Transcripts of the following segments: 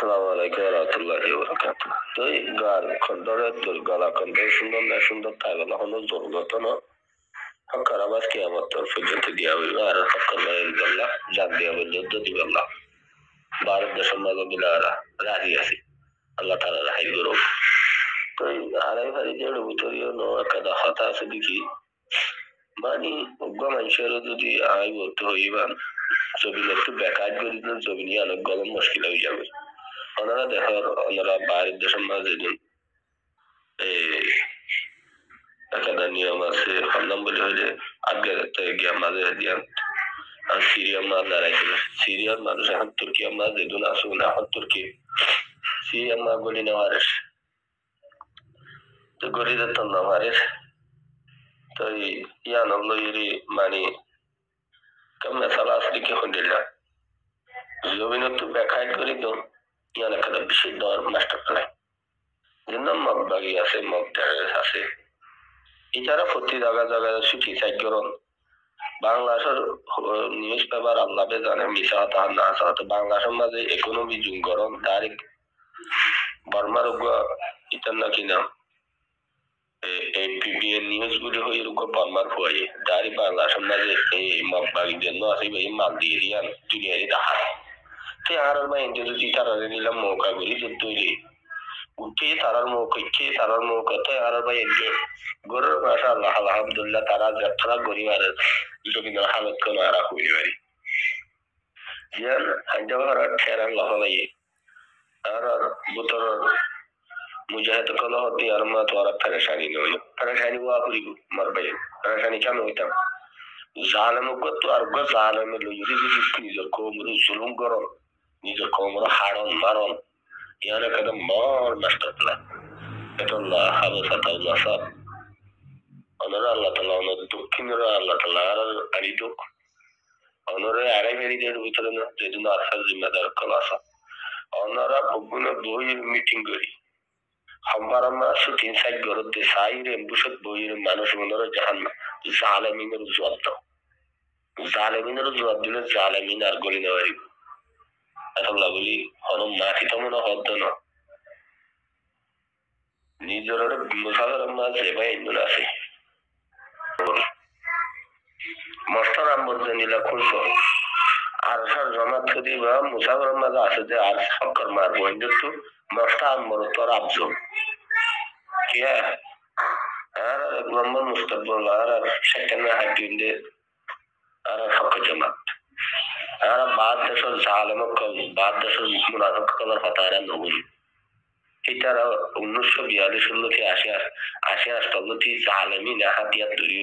আসসালামু আলাইকুম ওয়া রাহমাতুল্লাহি ওয়া বারাকাতুহু। তো এই গান খন্ডরের দুর্গলা খন্ড সুন্দর না সুন্দর থাকলে হলো জরুরত না হকার আবাস কিয়ামত পর্যন্ত দিয়া হইবা আর হকার ইনশাআল্লাহ জান দিয়া পর্যন্ত দিবাল্লাহ ভারত দেশের মাঝে মিলারা রাজি আছে আল্লাহ তাআলা রাহাই করো। তো এই আড়াই ভারি যে ভিতরিও নো একটা হতা আছে দেখি মানে অজ্ঞ মানুষের যদি আয় বলতে হইবা জমিন একটু বেকার করে দিলে জমিন অনেক গরম মুশকিল হয়ে যাবে। ওনারা দেখো ওনারা বাইরের দেশের মাঝে এই একটা নিয়ম আছে হল্লাম বলে হইলে আগে গিয়া মাঝে দিয়া আর সিরিয়ার মাঝ দাঁড়াইছিল সিরিয়ার মানুষ এখন তুর্কিয়ার মাঝ যেদিন আসুন এখন তুর্কি সিরিয়ার মা গলি নেওয়ার তো গলি যেত না মারের তো ইয়ান হলো ইরি মানে কেমন সালা আসলি কে হন্ডিলা জমিন একটু বেকার করি তো ইয়ান একটা বিশেষ দর মাস্টার প্ল্যান জন্য মগ বাগি আছে মগ টেরেস আছে এছাড়া প্রতি জায়গা জায়গায় ছুটি সাইকেরন বাংলাদেশের নিউজ পেপার আল্লাহে জানে মিশা তাহার না আছে বাংলাদেশের মাঝে ইকোনমি জুম গরম তারিখ বর্মার ইতার নাকি না এই পিবিএন নিউজ গুলি হয়ে রুগো বর্মার হয়ে দাঁড়ি বাংলাদেশের মাঝে এই মগবাগির জন্য আছে এই মাল দিয়ে রিয়ান দুনিয়ায় দেখা সে আর যদি তারা নিলাম মৌকা করি তৈরি উঠে তারার মুখে তারার মুখতে আর ভাই একে গরুর ভাষা আল্লাহ আলহামদুলিল্লাহ তারা যাত্রা গরিবার জমিনের হালত কোন আর হইল পারি জিয়ান হাইদাবার ঠেরান লহলাই আর বুতর মুজাহিদ কল হতে আর মা তো আর ফেরেশানি নই ফেরেশানি ওয়া করি মারবে ফেরেশানি কেন হইতাম জালেম কত আর গো জালেম লইরি যদি নিজের কোমর জুলুম করো নিজের কোমর হাড়ন মারন ইয়ার একটা মার মাস্টার প্ল্যান এটা আল্লাহ হাবসাতাল্লাহ সব অনরা আল্লাহ তাআলা অনর দক্ষিণের আল্লাহ তাআলা আর আরি দুঃখ অনরে আড়াই বেরিদের ভিতরে না যেদিন আসার জিম্মাদার কলাসা অনরা বগুন বইয়ের মিটিং করি হাম্বারামা সুতিন সাইড গরতে সাইরে বুশত বইয়ের মানুষ মনরে জাহান্নাম জালেমিনের জবাব দাও জালেমিনের জবাব দিলে জালেমিন আর গলি নেওয়ারি আল্লাহ বলি হন মাটি তো মনে হদ্দ না নিজের মুসাফের মাঝ সেবাই ইন্দুর আছে মস্তার আম্বর নিলা খুলছ আর সব জমা থুদি বা মুসাফের মাঝে আছে যে আর সক্কর মারবো কিন্তু মস্তা আম্বর তোর আবজল কি আর এক নম্বর মুস্তাকবল আর সেখানে হাইটিন্দে আর সক্কর জমাত আর বাদ দেশের জালেম বাদ দেশের মুনাফিক কলার হতারা নবুল এটারা 1942 থেকে আসে আসতে জালেমি না হাতিয়া তৈরি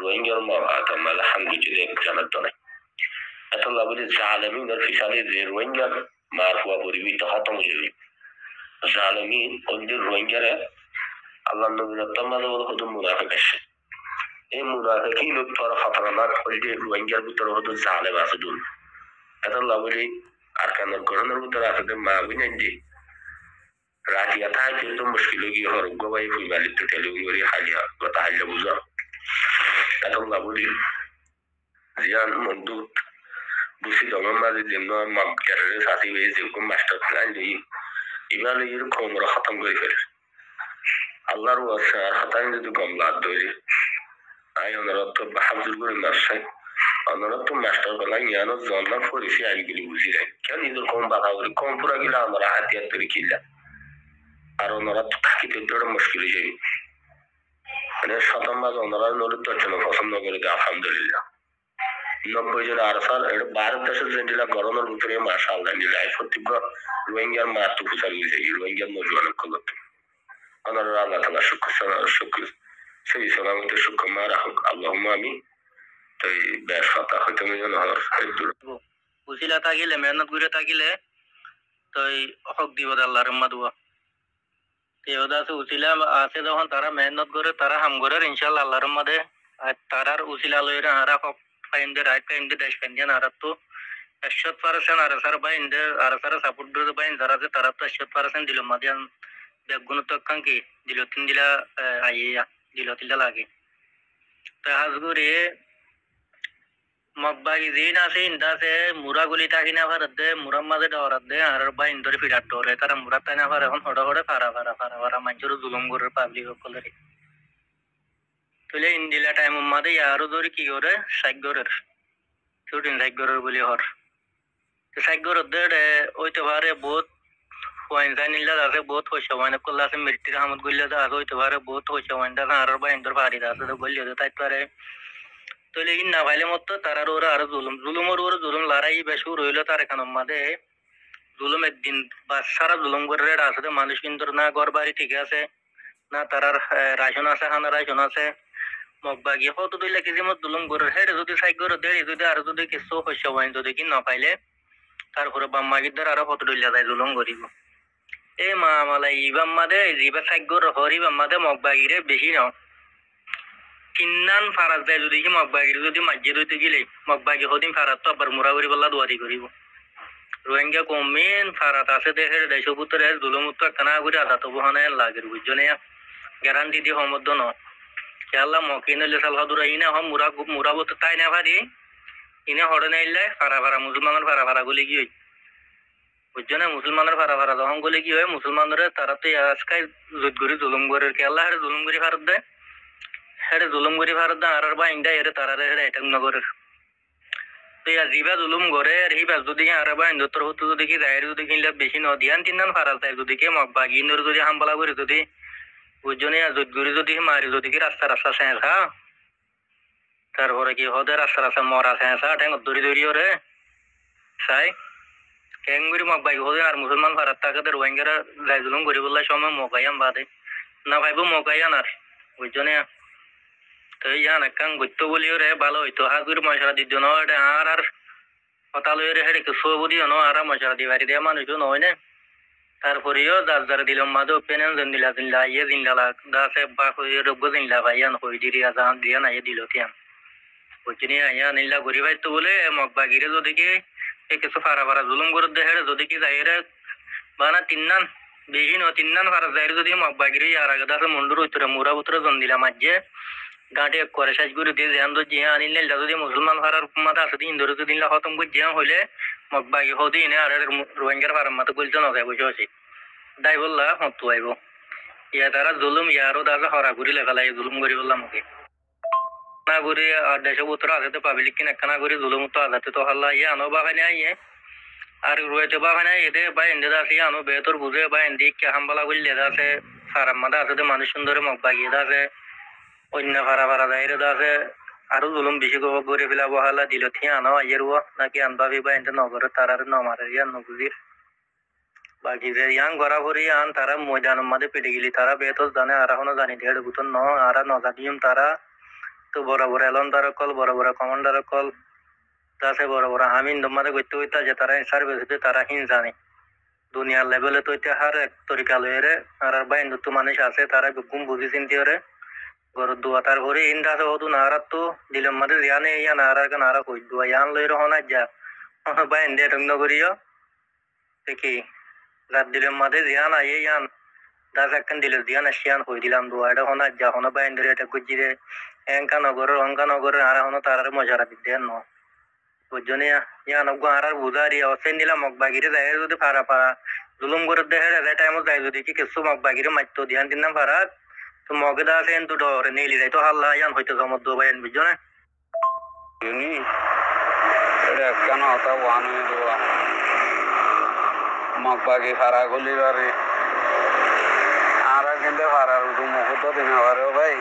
রোহিঙ্গার মাকাম আলহামদুলিল্লাহ জানাতো না এত লাভলি জালেমি না ফিসালি যে রোহিঙ্গার মার হওয়া পরিবিত খতম হয়ে যাবে জালেমি ওদের রোহিঙ্গারা আল্লাহ নবীর তামাদ বলে হতো মুনাফিক আসে এই মুনাফিকই লোক তোর খতরনাক ওদের রোহিঙ্গার ভিতরে হতো জালেম আছে দুল এত লাভলি আর কেন গরনের ভিতরে আছে মা বুঝাই রাজিয়া তাই কিন্তু মুশকিল গিয়ে হরগ্য ভাই ফুলবালিত টেলিগুরি হালিয়া কথা হাইলে বুঝা এখন বাবুলি জিয়ান মন্দু বুসি দমের মাঝে যেমন মাম ক্যারের সাথী হয়ে যেরকম মাস্টার প্ল্যান দিই এবার এর খবর খতম করে ফেলে আল্লাহর ওয়াসা আর হাতায় যদি কমলা ধরে আই ওনারা তো হাফজুর করে মাসাই ওনারা তো মাস্টার প্ল্যান ইয়ানো জন্না ফরিসি আইগুলি বুঝি যায় কেন নিজের কম বাধা করে কম পুরা গেলে আমরা হাতিয়ার তৈরি কিল্লা আর ওনারা থাকিতে তোর মুশকিল হয়ে যাবে মানে শতম্বাদ ওনারা নদীর জন্য পছন্দ করে দেয় আলহামদুলিল্লাহ 90 জন আর স্যার ভারত দেশের জেন্ডিলা গরমের ভিতরে মাসা আল্লাহ নিলাই প্রত্যেক রোহিঙ্গার মা তো ফুসার গেছে রোহিঙ্গার নজওয়ান কলত ওনারা আল্লাহ তাআলা শুকর সেই সালামতে শুকর মা রাখুক আল্লাহুম্মা আমিন তো এই ব্যবসাটা হইতে যেন বুঝিলা থাকিলে মেহনত করে থাকিলে তো এই হক দিব আল্লাহর মাদুয়া আছে উচিলা আছে যখন তারা মেহনত করে তারা হাম করে ইনশাল্লাহ আল্লাহর মধ্যে আর তারার উচিলা লইরা হারা হক পাইন্দে রাইট পাইন্দে দেশ পাইন্দে আর তো 100% আর স্যার বাইন্দে আর স্যার সাপোর্ট করে বাইন যারা আছে তারা তো 100% দিল মাদিয়ান বেগুন তো কাঙ্কি দিল তিন দিলা আইয়া দিল তিলা লাগে তা হাজগুরে মগবাগি জিন আছে ইন্দা আছে মুরা গুলি থাকি না ভারত দে মুরার মাঝে ডরাত দে আর বা ইন্দর ফিরাত ডরে তারা মুরা তাই না ভার এখন হড়ে হড়ে ফারা মানুষের জুলুম করে পাবলিক সকলের তুলে ইন্দিলা টাইম মাঝে ইয়ারও ধরে কি করে সাইগরের শুটিং সাইগরের বলি হর সাইগরের দে ওইতে পারে বহুত ওয়াইনসাই নিলে আছে বহুত পয়সা ওয়াইন করলে আছে মৃত্যুর হামদ গলিয়ে আছে ওইতে পারে বহুত পয়সা ওয়াইনটা আর বা ইন্দর ফারি আছে তো গলিয়ে তাই পারে তো লেকিন না ভাইলে মতো তারার ওরা আরো জুলুমের ওরা জুলুম লড়াই বেশি রইল তার এখানে মাঝে জুলুম একদিন বাচ্চারা জুলুম করে আসলে মানুষ কিন্তু না ঘর বাড়ি ঠিক আছে না তারার রাশন আছে খানা রাশন আছে মগবাগি হতো দুই লাখ কেজি মত জুলুম করে হেরে যদি সাইড করে দেয় যদি আর যদি কিছু শস্য হয় যদি কি না পাইলে তারপরে বাম্মাগিদার আরো কত দইলা যায় জুলুম করিব এই মা মালাই ইবাম মাদে জিবা সাইড করে হরি বাম্মাদে মগবাগিরে বেশি না কিন্নান ফারাজ দেয় যদি কি মগবাগির যদি মসজিদ হইতে গেলে মগবাগি হদিন ফারাত তো আবার মুরাবরি বল্লা দুয়ারি করিব রোহিঙ্গা কমেন ফারাত আছে দেখে দেশ পুত্রে জুলুমুত্ত কানা করে আদা তো বহানে লাগের বুঝজনে গ্যারান্টি দিয়ে সমর্থ ন খেয়াল্লা মকিনলে সালহাদুর ইনা হম মুরাবত তাই না ভারি ইনে হড়ে নাইলে ফারা মুসলমানের ফারা গুলি কি হয় বুঝজনে মুসলমানের ফারা যখন গুলি কি হয় মুসলমানের তারা তো আজকাল জুত করে জুলুম করে খেয়াল্লা হারে জুলুম করে ফারত দেয় হেরে জুলুম করে ফারত দেয় আর বা ইন্ডা এরে তারারে হেরে এটাক নগরের তো জিবা জুলুম করে আর হিবা যদি আর বা ইন্দুত্তর হতো যদি কি যায় যদি কিনলে বেশি ন দিয়ান তিন ফারাল তাই যদি কি মগবাগিনের যদি হামলা করে যদি বুঝজনে জুত করে যদি মারি যদি কি রাস্তা শেষা তারপরে কি হদে রাস্তা মরা শেষা ঠেঙ্গ দড়ি ওরে চাই কেঙ্গুরি মগবাগি হদে আর মুসলমান ফারাত তাকে রোহিঙ্গারা যাই জুলুম করি বললে সময় মকাইয়াম বাদে না ভাইব মকাইয়ান আর বুঝজনে তো ইয়ান একখান গত্য বলিও রে ভালো হইতো হাগুরি মশলা দিত ন আর হতা লই রে হেডে কিছু বুঝিও ন আর মশলা দি বাড়ি দেয়া মানুষ নয় না তারপরেও যার দিলাম মাদো পেনেন যেন দিলা ইয়ে জিনলা দাসে বা হই রোগ জিনলা ভাইয়ান হই দিরি আজান দিয়া না ইয়ে দিল তিয়াম বুঝিনি আয়া নিলা গরি ভাই তো বলে মগবাগিরে যদি কি কিছু ফারা জুলুম করে দেহে যদি কি যাই রে বানা তিন্নান বেশি ন তিন্নান ফারা যাই যদি মগবাগিরে আর আগে দাসে মুন্ডুর উত্তরে মুরা উত্তরে জন দিলা মাঝে গাঁটে করে সাজ করে দিয়ে ধ্যান তো জিয়া আনিলে যদি মুসলমান ফারার মাথা আছে দিন ধরে দিন খতম করে জিয়া হইলে মগবাগি হদি এনে আর রোহিঙ্গার ফারার মাথা গুলতে না যায় বুঝে আছি দাই বললা হতো আইব ইয়া তারা জুলুম ইয়ারও দাসে হরা ঘুরি লেখালাই জুলুম করি বললাম ওকে না ঘুরি আর দেশে উত্তর আছে পাবলিক কিনা কানা ঘুরি জুলুম তো আজাতে তো হাল্লা ইয়ে আনো বাগানে আইয়ে আর রুয়েতে বাগানে এতে বা এন্ডে আছে আনো বেতর বুঝে বা এন্ডি কে হামবালা গুলি আছে ফারার মাথা আছে মানুষ সুন্দরে মগবাগি আছে অন্য ফারা যাইরে আছে আরো জুলুম বেশি করে ফেলা বহালা দিল থিয়া আনো আইয়ের নাকি আনবাবি বা এন্ডে নগরে তারার নমারে ইয়ান নবুজির বাকি যে ইয়াং গড়াগড়ি আন তারা ময়দানের মাঝে পেটে গেলি তারা বেতস জানে আর এখনো জানি ঢেড় বুতন ন আর নজানিয়ম তারা তো বড় বড় এলন্দার কল বড় বড় কমান্ডার কল তাছে বড় বড় আমিন দমাদে করতে হইতা যে তারা সার্ভিস হইতে তারা হিন জানে দুনিয়ার লেভেলে তো এটা হার এক তরিকা লয়ে আর বাইন তো মানুষ আছে তারা গুম বুঝি চিন্তি করে গরু দুয়া তার ঘরে ইন দাসে হতো না আর তো দিলাম মাঝে জানে ইয়া না আর কেন আর কই দুয়া ইয়ান লই রহ না যা বাইন দে টঙ্গ করিও দেখি রাত দিলাম মাঝে জিয়ান আইয়ে ইয়ান দাস একখান দিলে জিয়ান আসিয়ান হই দিলাম দুয়া এটা হনা যা হনা বাইন ধরে এটা গুজিরে এঙ্কা নগরের আর হনা তারার মজারা দিতে ন বুঝজনে ইয়ান অজ্ঞ আর বুঝারি অসেন দিলাম মগবাগিরে যায় যদি ফারা পা জুলুম করে দেহে রে টাইমত যায় যদি কি কিছু মগবাগিরে মাইতো ধ্যান দিন না ফারা তো মগে দা আছে তো ডরে নেলি যায় তো হাল্লা ইয়ান হইতে জমত দো বাইন বুঝজনে ini কেন হতা ওয়ান দোয়া মগবাগি ফারা গলি বারে আর কিন্তু ফারার মুহূর্ত দিন আবারও ভাই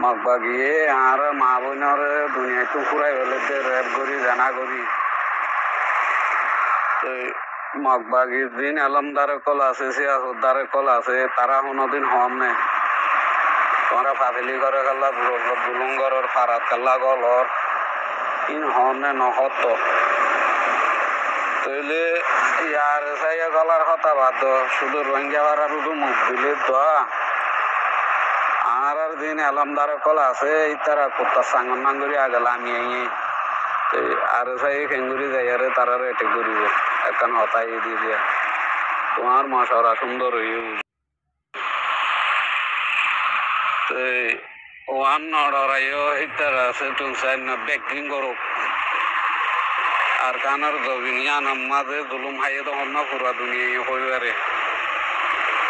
মগবাগি আর মা বোনের দুনিয়ায় তো ফুরাই হলে রেপ করি জানা করি মগবাগির দিন আলমদারে কল আছে সিয়াসুদ্দারে কল আছে তারা কোনোদিন হম নে তোমরা ফাফিলি করে গেলা বুলুঙ্গরের ফারাত কাল্লা গলর ইন হম নে নহত তইলে ইয়ার সাইয়া গলার কথা বাদ শুধু রোহিঙ্গা ভাড়া শুধু মুখ দিলে তো আর দিন আলমদারে কল আছে তারা কুত্তা সাঙ্গন নাঙ্গুরি আগেলা আমি আর সাই খেঙ্গুরি যাই আরে তারা এটে করিব এখন হতাই দিয়ে দিয়া তোমার মশারা সুন্দর হইব ওয়ান নড়াইও হিতার আছে তুই চাই না বেকিং করো আর কানার জবিনিয়া নামাজে জুলুম হাইয়ে তখন না পুরা দুনিয়া হইবারে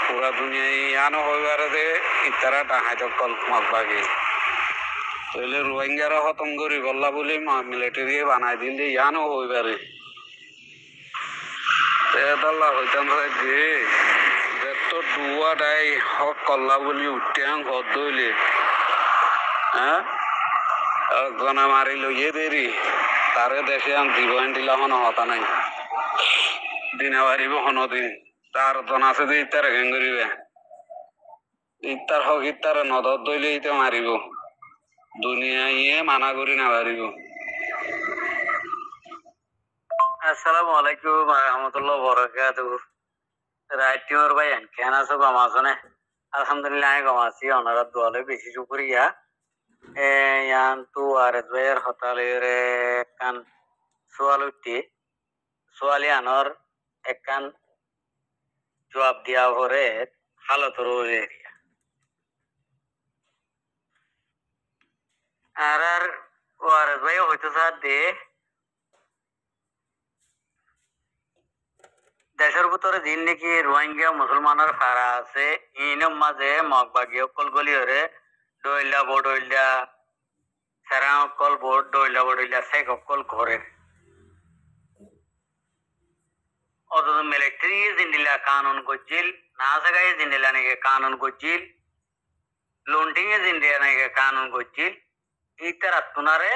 পুরা দুনিয়া ইয়ানো হইবারে যে ইতারা ডাহাই তকল মগবাগি তইলে রোহিঙ্গারা খতম করি বললা বলি মিলিটারি বানাই দিলে ইয়ানো হইবারে তেদাল্লা হইতাম যে যত ডুয়াটাই হক কল্লা বলি উঠিয়াং ঘর দইলে হ্যাঁ গনা মারি লইয়ে দেরি তারে দেশে আন জীবন দিলা হন হতা নাই দিনে বাড়িব হন দিন তার জন আছে যে ইতারে গেং করিবে ইতার হক ইতারে নদর দইলে ইতে মারিব দুনিয়া ইয়ে মানা করি না পারিব আসসালামু আলাইকুম রহমতুল্লাহ বরকাতুহু রাইটিওর ভাই কেন আছো গম আছো না আলহামদুলিল্লাহ আমি গম আছি ওনারা দোয়ালে বেশি শুক্রিয়া ইয়ান তু আর ভাইয়ের হতালের কান সোয়াল উঠি সোয়ালি আনর একখান জবাব দিয়া ভরে হালতর এরিয়া আর ও আর ভাই হয়তো সাথ দে দেশের ভিতরে দিন নাকি রোহিঙ্গা মুসলমানের ফারা আছে ইনের মাঝে মগবাগী অকল গলি হরে ডইলা বডইলা সেরা অকল বোর্ড ডইলা বডইলা শেখ অকল ঘরে অথচ মিলিটারি জিন্দিলা কানুন গজ্জিল না জায়গায় জিন্দিলা নাকি কানুন গজ্জিল লুন্টিং এ জিন্দিলা নাকি কানুন গজ্জিল ইতারা তুনারে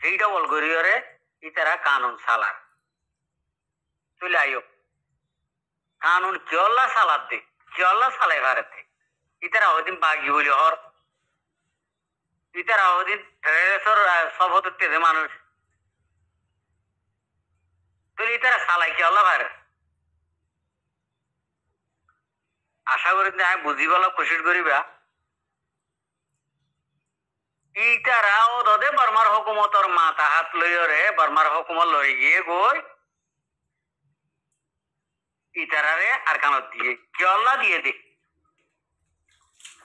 এইটা বল গরিয়রে ইতারা কানুন সালার চলে আইও কানুন কেলা সালাদ দে কেলা সালাই ভারতে ইতারা ওদিন বাগি বলি হর ইতারা ওদিন ট্রেসর সব হতে মানুষ তুই ইতারা সালাই কেলা ভারত আশা করি আমি বুঝি বলা কোশিশ করিবা ইতারা ও দদে বর্মার হুকুমতর মাথা হাত লইরে বর্মার হুকুমত লই গিয়ে গই ইতারারে আর কানত দিয়ে কেলা দিয়ে দে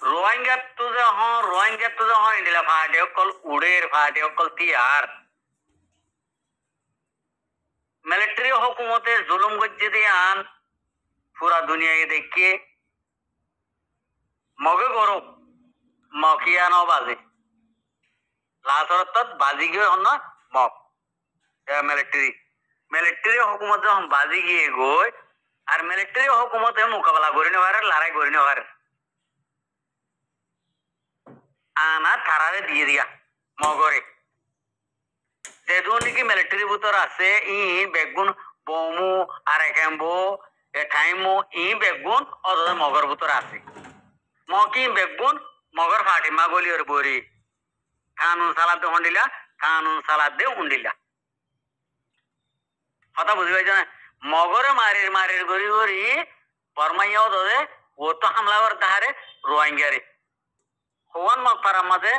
রোহিঙ্গা তো যখন ইন্ডিয়া ফাটে অকল উড়ের ফাটে অকল তিয়ার মিলিটারি হুকুমতে জুলুম গজ্জে দিয়ে আন পুরা দুনিয়াকে দেখে মগে গরব মকিয়ানো বাজে লাশরত বাজি গিয়ে হন মগ মিলিটারি হুকুমত যখন বাজি গিয়ে গই আর মিলিটারি হুকুমতে মোকাবেলা করি নেওয়ার লড়াই করি নেওয়ার আনা থারারে দিয়ে দিয়া মগরে যেদুন নাকি মিলিটারি ভিতর আছে ই বেগুন বমু আর একেম্বো এঠাইমু ই বেগুন অথচ মগর ভিতর আছে মকি বেগুন মগর ফাটিমা গলি ওর বরি কানুন সালাদ দে হন্ডিলা কানুন সালাদ দে উন্ডিলা কথা বুঝি পাইছ না মগরে মারির গরি গরি বর্মাইয়াও দে ও তো হামলা করতে হারে রোহিঙ্গারে হওয়ান মগ পারার মাঝে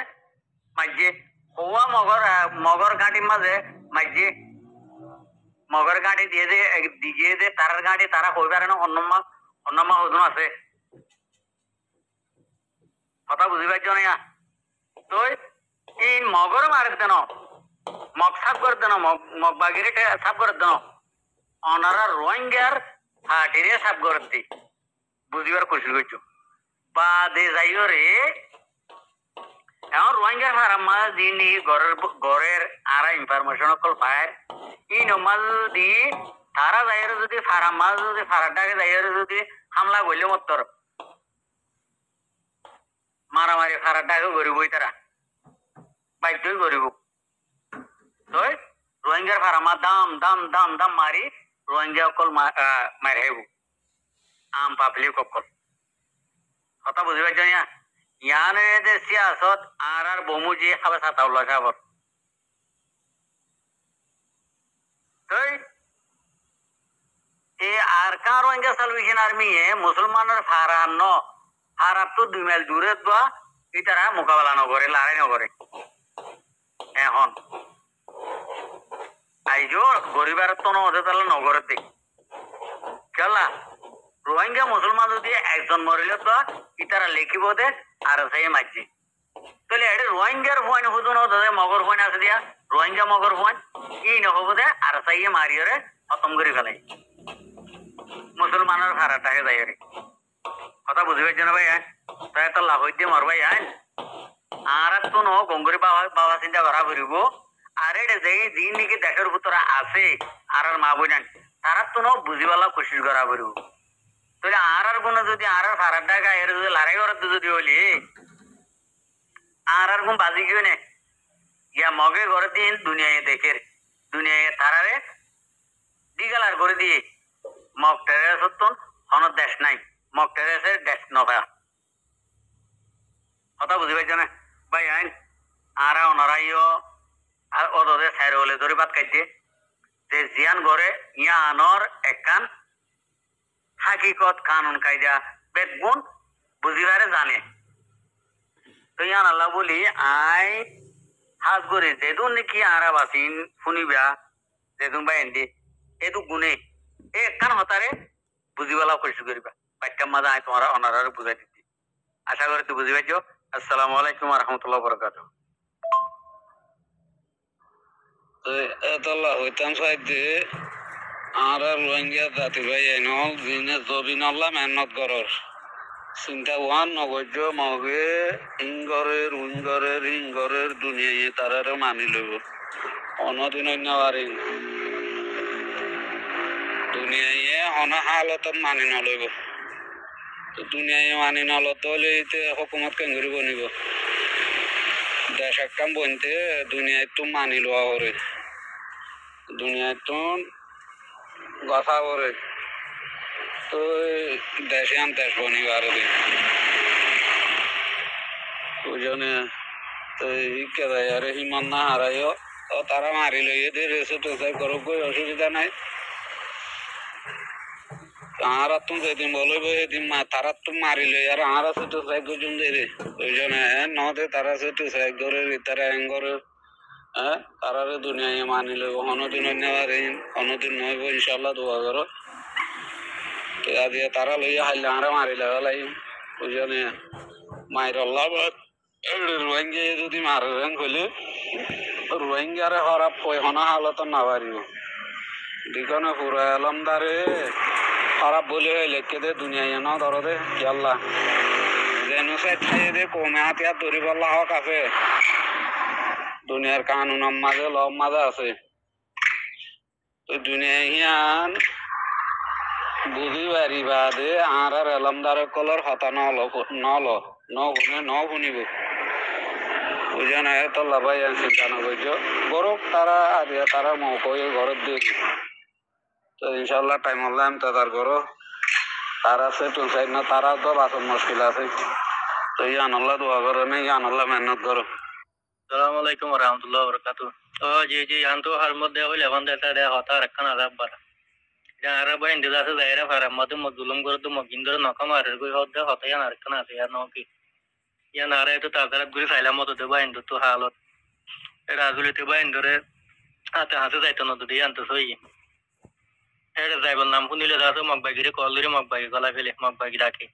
মাঝে হওয়া মগর ঘাটির মাঝে মাঝে মগর ঘাটি দিয়ে দে তারার ঘাটি তারা হই পারে না অন্যমা ওজন আছে কথা বুঝি পাইছ না তুই এই মগর মারে দেন মগ সাফ করে দেন মগ বাগিরে সাফ করে দেন ওনারা রোহিঙ্গার হাটিরে সাফ করে দি বুঝিবার কোশিশ করছো বা দে যাইও রে এখন রোহিঙ্গা ফারাম মাছ দিন ঘরের আরা ইনফরমেশন অকল পায় ই নমাজ দি তারা যাইরে যদি ফারাম মাছ যদি ফারাটাকে যাইরে যদি হামলা করলে মত্তর মারামারি ফারাটাকে গরিবই তারা বাধ্যই গরিব তই রোহিঙ্গার ফারামা দাম দাম দাম দাম মারি রোহিঙ্গা অকল মারিব আম পাবলিক অকল কথা বুঝি পাইছ না ইয়ানে যে সিয়াসত আর বমু যে খাবে সাতাউল্লা সাহর তই এই আর কার রোহিঙ্গা সালভেশন আর্মি মুসলমানের ফারান ন ফারাপ তো 2 মাইল দূরে দোয়া ইতারা মোকাবেলা নগরে লড়াই নগরে এখন আইজো গরিবার তো নদে তাহলে নগরের দিক কেলা রোহিঙ্গা মুসলমান যদি একজন মরিলে তো ইতারা লিখিব দে আর সেই মারছে তাহলে এটা রোহিঙ্গার ফোন হুদুন হতে মগর ফোন আছে দিয়া রোহিঙ্গা মগর ফোন ই নহব দে আর সাইয়ে মারিয়রে খতম করে ফেলাই মুসলমানের ভাড়াটাকে যাই রে কথা বুঝি পাইছ না ভাই তাই তো লাভ হইতে মরবাই আর তো ন গঙ্গুরি বাবা বাবা চিন্তা করা করিব আর এটা যে দিন নাকি দেশের ভিতরে আছে আর মা বোঝান তারা তো ন বুঝিবালা কোশিশ করা করিব তাহলে আর কোনো যদি আর ভাড়াটা গায়ের যদি লড়াই করার যদি হলি আর কোন বাজি কিও নে ইয়া মগে করে দিন দুনিয়ায় দেখে দুনিয়ায় তারারে দিগালার করে দিয়ে মগ টেরেস হতন হন দেশ নাই মগ টেরেসের দেশ নবা কথা বুঝি পাইছ না ভাই আইন আর অনারাইও আর ওদের সাইড হলে ধরে ভাত খাইতে যে জিয়ান করে ইয়া আনর একখান হাকিকত কানুন কায়দা বেদগুণ বুঝিবারে জানে তো ইয়ান আল্লাহ বলি আই হাজ করে যেদুন নাকি আরা বাসিন শুনিবা যেদুন ভাই এন্দি এদু গুণে এ একখান হতারে বুঝিবালা কইসু করিবা বাচ্চা মাদা আই তোমার অনারারে বুঝাই দিতি আশা করি তুই বুঝি পাইছো আসসালামু আলাইকুম ওয়া রাহমাতুল্লাহি ওয়া বারাকাতুহু এতলা হইতাম সাইডে আর রোহিঙ্গা জাতি ভাই এনো দিনে জবিন আল্লাহ মেহনত করর চিন্তা ওয়ান নগর্য মগে ইঙ্গরের দুনিয়ায় তারারে মানি লইব অনদিন অন্য পারি দুনিয়ায় অন হালত মানি নলইব তো দুনিয়ায় মানি নলত হলে হুকুমত কেঙ্গুরি বনিব দেশ একখান বনতে দুনিয়ায় তো মানি লওয়া করে দুনিয়ায় তো গছা করে তো দেশে আন দেশ বনিব আরো দিন ওই জন্য তো শিক্ষা দেয় আর হিমান না হারাইও তারা মারি লইয়ে দিয়ে রেসে টেসাই করো কই অসুবিধা নাই আর তুমি যেদিন বলব সেদিন তারা তো মারি লই আর আর আছে তো সাই গজুন দে রে ওই জন্য নদে তারা আছে তো সাই করে তারা এঙ্গরে তারারে দুনিয়ায় মানি লইব অনদিন নেওয়ার অনদিন নইব ইনশাল্লাহ দোয়া করো তো আজ তারা লইয়া হাইলে আরে মারি লাগালাই ওই জন্য মায়ের আল্লাহ রোহিঙ্গা যদি মারেন কইলে রোহিঙ্গারে হরাপ কই হনা হালত না পারিব দিকনে পুরা আলমদারে খারাপ বলে লেখকে দে দুনিয়ায় ন ধরো দে কি আল্লাহ যেন সাইড খাইয়ে দে কমে হাতিয়ার ধরি পাল্লা হক আছে দুনিয়ার কানুন মাঝে লব মাঝে আছে তো দুনিয়ায় হিয়ান বুঝি পারিবা দে আর আলমদারে কলর হতা ন শুনিব বুঝে না তো লাভাই চিন্তা নকরছ গরক তারা আদিয়া তারা মৌকই ঘরত দিয়ে তো ইনশাল্লাহ টাইম হলে আমি তার করো তার আছে টু সাইড না তারা তো বাসন মুশকিল আছে তো আল্লাহ দোয়া করো না আল্লাহ মেহনত করো আসসালামু আলাইকুম ওয়া রাহমাতুল্লাহি ওয়া বারাকাতুহু ও জি আন তো হার মধ্যে হইলে এখন দেখা দেয়া হতা রাখান আজাব বার এটা আর ভাই ইন্দিলা আছে যাইরা ফারাম মধ্যে মজলুম করে তো মকিন্দর নকম আর কই হতে হতা ইয়ান আর কান আছে ইয়ান নকি ইয়ান আর তো তাজারা গুলি ফাইলাম মতো দেবা ইন্দু তো হালত এটা আজুলি দেবা ইন্দরে হাতে হাতে যাইতো না দুদি আনতো সই এটা যাইবার নাম শুনিলে দাদা মগবাগিরে কল ধরে মগবাগি গলা ফেলে মগবাগি ডাকে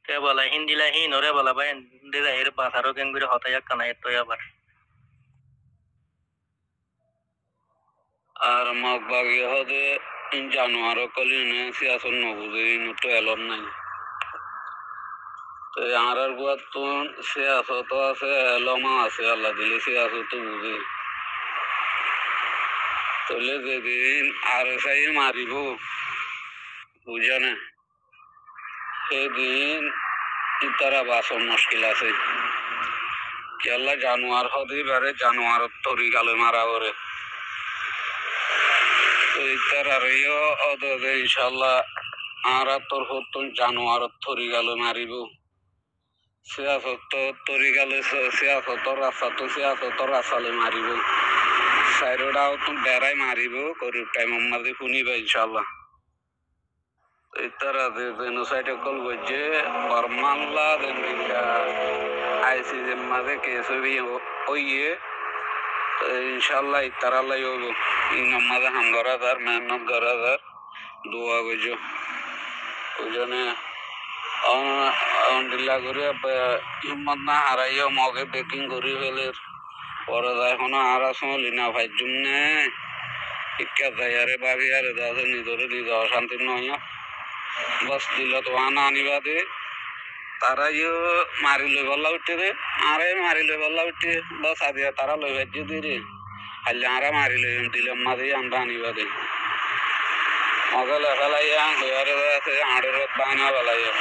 তে বলা হিন্দিলা হি নরে বলা ভাই দে যাইরে বাসারও কেন করে হতায়া কানায় তো আবার আর মগবাগি হদে জানোয়ার কলিনে সিয়াসন নবুঝে তো এলন নাই তো আর গুয়ার তো সিয়াস তো আছে এলমা আছে আল্লাহ দিলে সিয়াস তো বুঝে তাহলে যেদিন আর সাই মারিব বুঝে না সেদিন তারা বাসন মুশকিল আছে কি আল্লাহ জানোয়ার হদি বারে জানোয়ার তরি গালে মারা করে তো তারা রেও অদে ইনশাল্লাহ আর তোর হতুন জানোয়ার তরি গালে মারিব সিয়াসত তরি গালে সিয়াসতর রাস্তা তো সিয়াসতর রাস্তালে মারিব সাইডটাও তুমি বেড়াই মারিব গরিব টাইম মাঝে শুনিবা ইনশাল্লাহ তারা জেনোসাইড কল গজে বর্মাল্লা দেনদিকা আইসিজে মাঝে কেস হইয়ে ইনশাল্লাহ তারা লাই হইব ইনম মাঝে হাম গরাদার মেহনত গরাদার দোয়া গজ ওই জন্য ডিলা করে হিম্মত না হারাইও মগে বেকিং করি ফেলে পরে যায় এখনো আর আসলি না ভাই জুমনে শিক্ষা যায় আরে বাবি আরে দাদা নিজরে নিজ অশান্তি নয় বস দিল তো আনা আনিবা দে তারা মারি লই বললা উঠে রে আরে মারি লই বললা উঠে বস আদিয়া তারা লই ভাজ্য দি রে হাল্লে আরা মারি লই দিলাম না দিয়ে আমরা আনিবা দে মগলে ফেলাইয়া হইয়ারে আছে আড়ের বায়না ফেলাইয়া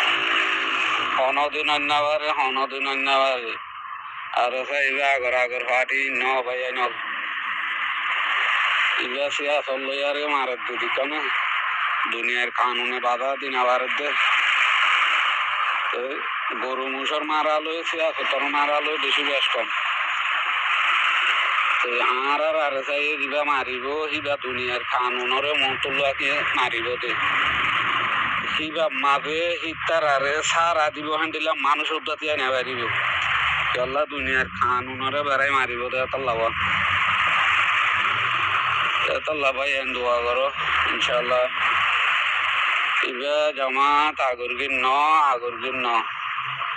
হনদিন অন্যবারে আর ইবা আগর ফাটি ন ভাইয়া নল ইবা সিয়া চল লইয়ারে মারের দিদি কানে দুনিয়ার কানুনে বাধা দিন আবার দে গরু মুসর মারা লই সিয়া তোর মারা লই বেশি ব্যস্ত আর আরে চাই দিবা মারিব সিবা দুনিয়ার কানুনরে মন্তুলাকে মারিব দে সিবা মাঝে হিতার আরে সারা দিব হান্ডিলা মানুষ উদ্দাতিয়া নেবারিব আল্লাহ দুনিয়ার কানুনরে বেড়াই মারিব দে এতল্লা ভাই এন দোয়া করো ইনশাল্লাহ ইবা জামাত আগরগিন ন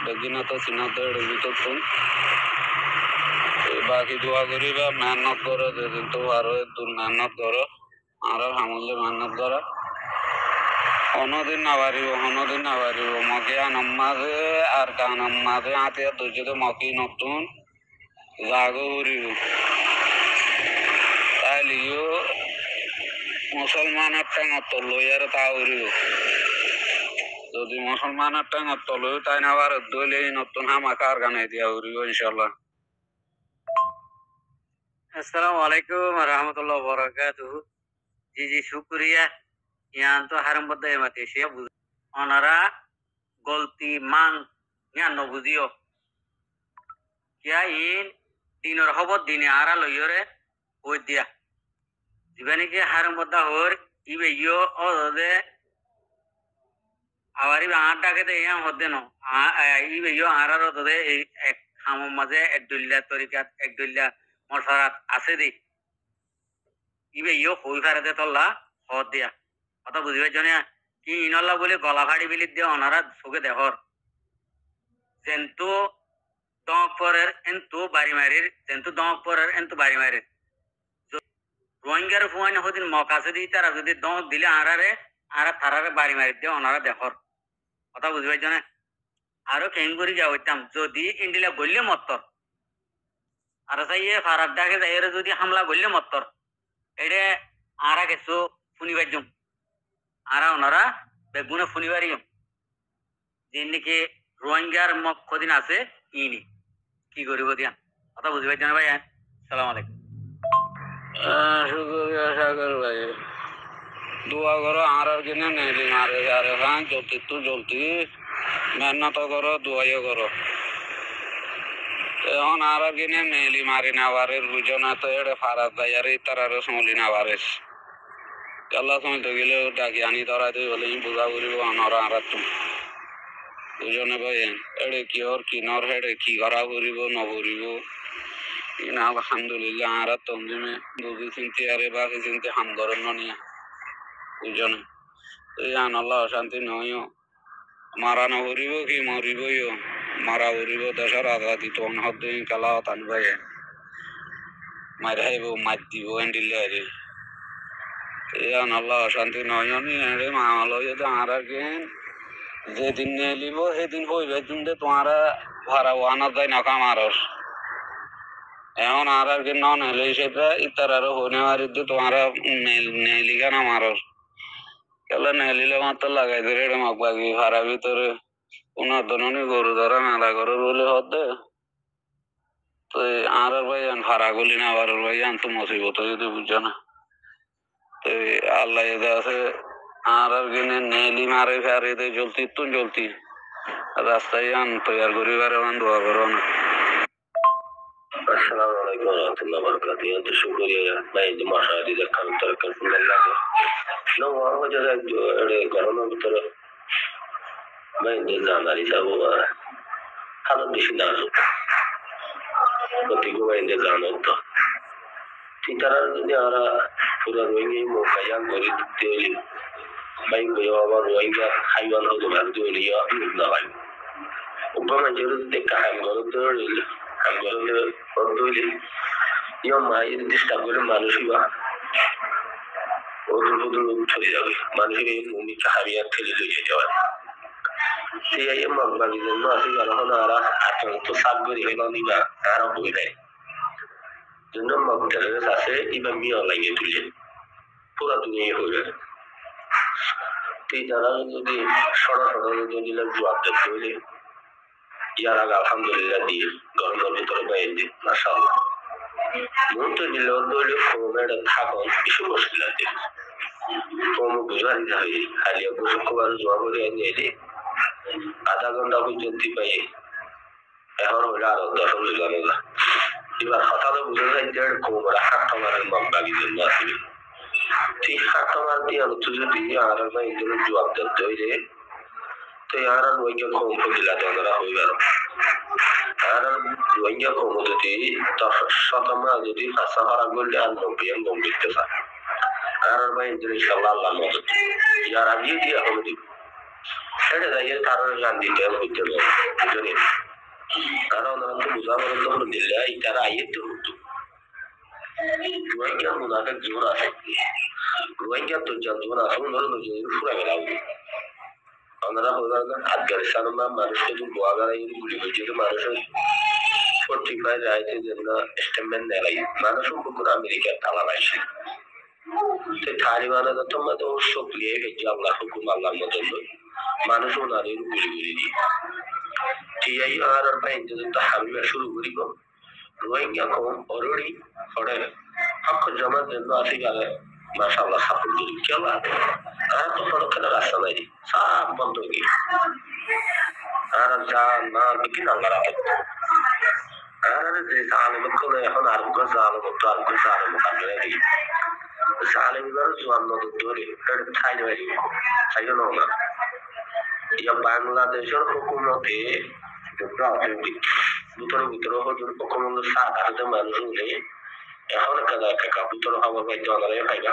বেগিনা তো চিনাতে এড়ি তো তুম বাকি দোয়া করিবা মেহনত করো যেদিন তো আরো দূর মেহনত করো আরো হামলে মেহনত করো হনদিন না পারিব মকে আনম্মাদে আর কানম্মাদে আতিয়া দুজতে মকি নতুন জাগো করিব তাইলিও মুসলমানের টেঙত লইয়ারে তা করিব যদি মুসলমানের টেঙত লই তাই না আবার দইলে নতুন হামাকা আর গানে দিয়া করিব ইনশাল্লাহ। আসসালামু আলাইকুম রহমতুল্লাহ বরকাতুহু। জি শুক্রিয়া। यहाँ तो हरम बद्दे मते से ओनरा गलती मांग यहाँ न बुझियो क्या इन दिनर हबत दिने आरा लइयोरे ओइ दिया जीवनी के हरम बद्दा होर इबे यो ओदे आवारी आटा के दे यहाँ होदे नो इबे यो आरा रो दे एक हम मजे एक दुल्ला तरीका एक दुल्ला मसरात आसे दे इबे यो होई करे दे तल्ला हो दिया কথা বুঝিবার জন্য কি ইনল্লা বলে গলা ফাড়ি বিলি দিয়ে ওনারা চোখে দেখর যেন্তু দক পরের এন্তু বাড়ি মারির যেন্তু দক পরের এন্তু বাড়ি মারির রোহিঙ্গার ফুয়াইন হদিন মকাছে দিয়ে তারা যদি দক দিলে আরা তারারে বাড়ি মারি দিয়ে ওনারা দেখর কথা বুঝিবার জন্য আরো কেন করে যা হইতাম যদি ইন্ডিলা বললে মত্তর আর চাইয়ে ফারাক ডাকে যাইরে যদি হামলা বললে মত্তর এটা আরা কিছু শুনিবার জন্য आरा ओनारा बेगुना फुनिवारियो जिनके रोहिंग्यार मक्खदिन आसे इनी की करिबो दिया কথা বুঝিবার জানা ভাই। আসসালামু আলাইকুম। শুকরিয়া সাগর ভাই দোয়া করো আর কিনে নেলি মারে আরে হ্যাঁ জলদি মেহনত করো দোয়াইও করো এখন আর কিনে নেলি মারি না বারের বুঝনা তো এড়ে ফারাত ভাই আর তারারে সমলি না বারেস আল্লাহ সময় তো গেলে ডাকি আনি ধরা তুই বলে বুঝা করিব আনরা আরাত বুঝনে ভাই এড়ে কি ওর কি নর হেড়ে কি করা করিব ন করিব ইনা আলহামদুলিল্লাহ আরা তমজিমে বুঝি চিন্তি আরে বাকি চিন্তি হাম গরম নিয়া বুঝনে এই আন আল্লাহ শান্তি নয় মারা ন করিব কি মরিবইও মারা করিব দেশের আজাদি তো হদ্দ কালা তান ভাই মারাইব মার দিব এন্ডিলে আরে ইয়ান আল্লাহ শান্তি নয় রে মামালো যদি আর কেন যেদিন নিয়ে লিব সেদিন হইবে কিন্তু তোমারা ভাড়া আনা যায় না কামারস এখন আর কেন ন নেলে সেটা ইতার আরো হনে মারি দিয়ে তোমারা নেলিগা না মারস কেলা নেলিলে মাত্র লাগাই ধরে রে মাক বাগি ভাড়া ভিতরে ওনার দননি গরু ধরা মেলা করে বলে হতে তো আর ভাই ভাড়া গুলি না আবার ভাই আনতো মুসিবত যদি বুঝছো না আল্লাহ আছে আর কিনে নেলি মারে ফেরে দে জলতি রাস্তায় আন তৈয়ার করিবার দোয়া করো না। আসসালামু আলাইকুম ওয়া রাহমাতুল্লাহি ওয়া বারাকাতুহু। তো শুকরিয়া ভাই যে মাশাআল্লাহ যে কাম তরকার সুন্দর লাগে নো ওয়া যারা এড়ে গরমের ভিতরে ভাই যে জানারি যাব খালো বেশি না প্রতি গোয়াই যে জানো তো ঠিক তারা যদি আমরা পুরা রোহিঙ্গা মোকাইয়া করে দিতে হইলে bayi boyo abar rohingya hayvan hodo bhagdo liya na bayi ubama jero dekka hamgoro dole hamgoro dole yo মায়ের চেষ্টা করে মানুষই বা ওদের ওদের চলে যাবে মানুষের এই ভূমিকা হারিয়ে ফেলে লইছে যাওয়া সেই মগবাগির জন্য আছে যখন আর আতঙ্ক সাগরি হইল নিবা আর হই নাই জন্য মগদের আছে ইবা মিয়া লাগিয়ে তুলছে পুরা দুনিয়া হয়ে গেল এই যারা যদি সরাসরি যদি জবাব দিতে হইলে ইয়ারা আলহামদুলিল্লাহ দিয়ে গরমের ভিতরে বাইরে মাশাআল্লাহ মনটা নিলে দলে কোমের থাকন কিছু মুশকিল আছে কোন বুঝান যায় হারিয়া শুক্রবার জবাব করে এনে আধা ঘন্টা পর্যন্ত পাই এখন হইলে আরো 10 মিনিট লাগে এবার হঠাৎ বুঝা যায় যে কোমর হাত মারের মগবাগির জন্য আসবে ঠিক হাত মার দিয়ে আমি তুই যদি আর না ইন্টারভিউ জবাব দিতে হইলে তো আর ওইকে কম দিলা তোমরা হই গেল আর ওইকে কম যদি 10 শতমা যদি ফাঁসা হওয়ার গল্লে আর 90 কম দিতে চায় আর ভাই ইনশাআল্লাহ আল্লাহ মদদ ইয়ার আগে দিয়ে হবে দিব সেটা যাইয়ে তার গান দিতে হইতে হবে কারণ আমরা বুঝাবার জন্য দিলে তারা আইতে হতো রোহিঙ্গা মুনাফেক জীবন আছে রোহিঙ্গা তো জীবন আছে ধরুন ফুরা গেল আমরা হলাম আফগানিস্তান মানুষকে গোয়াগাড়া গুলি হয়েছিল মানুষের 45 রাইটের জন্য স্টেটমেন্ট নেই মানুষও পুকুর আমেরিকার তালা লাগছে তালিবান তোমাদের সক্রিয় হয়েছে আল্লাহ হুকুম আল্লাহর মতন মানুষও নারীর গুলি গুলি দিয়ে টিআই আর যদি হামলা শুরু করিব রোহিঙ্গা কম অলরেডি হরে হক জমার জন্য আসি গেলে মাশাআল্লাহ সাপোর্ট করি কেউ আর তো ফরকের রাস্তা নাই সব বন্ধ হয়ে আর যা না বিকিন আল্লাহ রাখে আর যে জালেম কোন এখন আর কোন জালেম তো আর কোন জালেম কাটলে নেই জালেম এর জোয়ান নদী ধরে ঠাই নেই তাই না ইয়া বাংলাদেশের হুকুমতে ভিতরে ভিতরে হজুর পক্ষমন্দ সাধারণ মানুষ হলে এখন কাপুতর খবর পাইতে অনারে পাইবা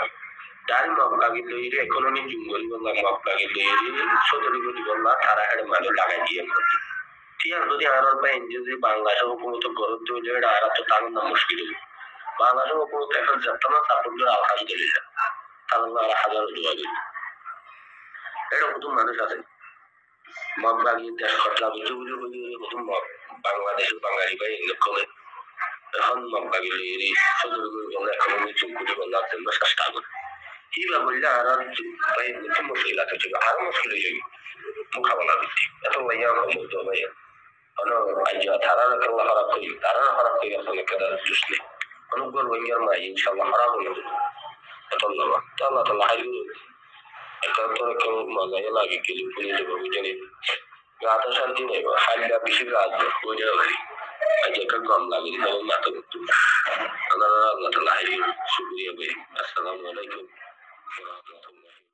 তার মগবাগি লইরে ইকোনমি জুঙ্গল বললাম মগবাগি লইরে সদরি গলি বললাম তারা হেড মানুষ লাগাই দিয়ে ঠিক আছে যদি আর পাইন যদি বাংলাদেশের হুকুমত গরম তৈরি এটা আর তো তার না মুশকিল বাংলাদেশের হুকুমত এখন যাত্রা সাপোর্ট করে আলহামদুলিল্লাহ তার আর হাজার দোয়া এটা কত মানুষ আছে মগবাগি দেশ খটলা বুঝে বুঝে বুঝে প্রথম বাংলাদেশের বাঙালি ভাই লক্ষ্যে এখন মগবাগি লইরে সদরি গলি বললাম ইকোনমি জুঙ্গল বললাম জন্য চেষ্টা করে কিবা বললে আর ভাই নতুন মুশকিল আছে আর মুশকিল হয়ে যাবে মোকাবেলা করতে এত ভাইয়া মুক্ত ভাইয়া আইজা তারা আল্লাহ খারাপ করি তারা খারাপ করি আসলে কেন জুস নেই অনুগ্রহ ভাইয়ার মাই ইনশাআল্লাহ খারাপ হলো এত আল্লাহ তো আল্লাহ তাআলা হাইল এটা তো কেউ মজা লাগে কিছু পুলিশ দেবো বুঝেনি রাত শান্তি নেই হাইলটা বেশি রাত হয়ে যাবে আজকে কম লাগে তখন মাথা করতে আল্লাহ তাআলা হাইল শুকরিয়া ভাই আসসালামু আলাইকুম ওয়া রাহমাতুল্লাহ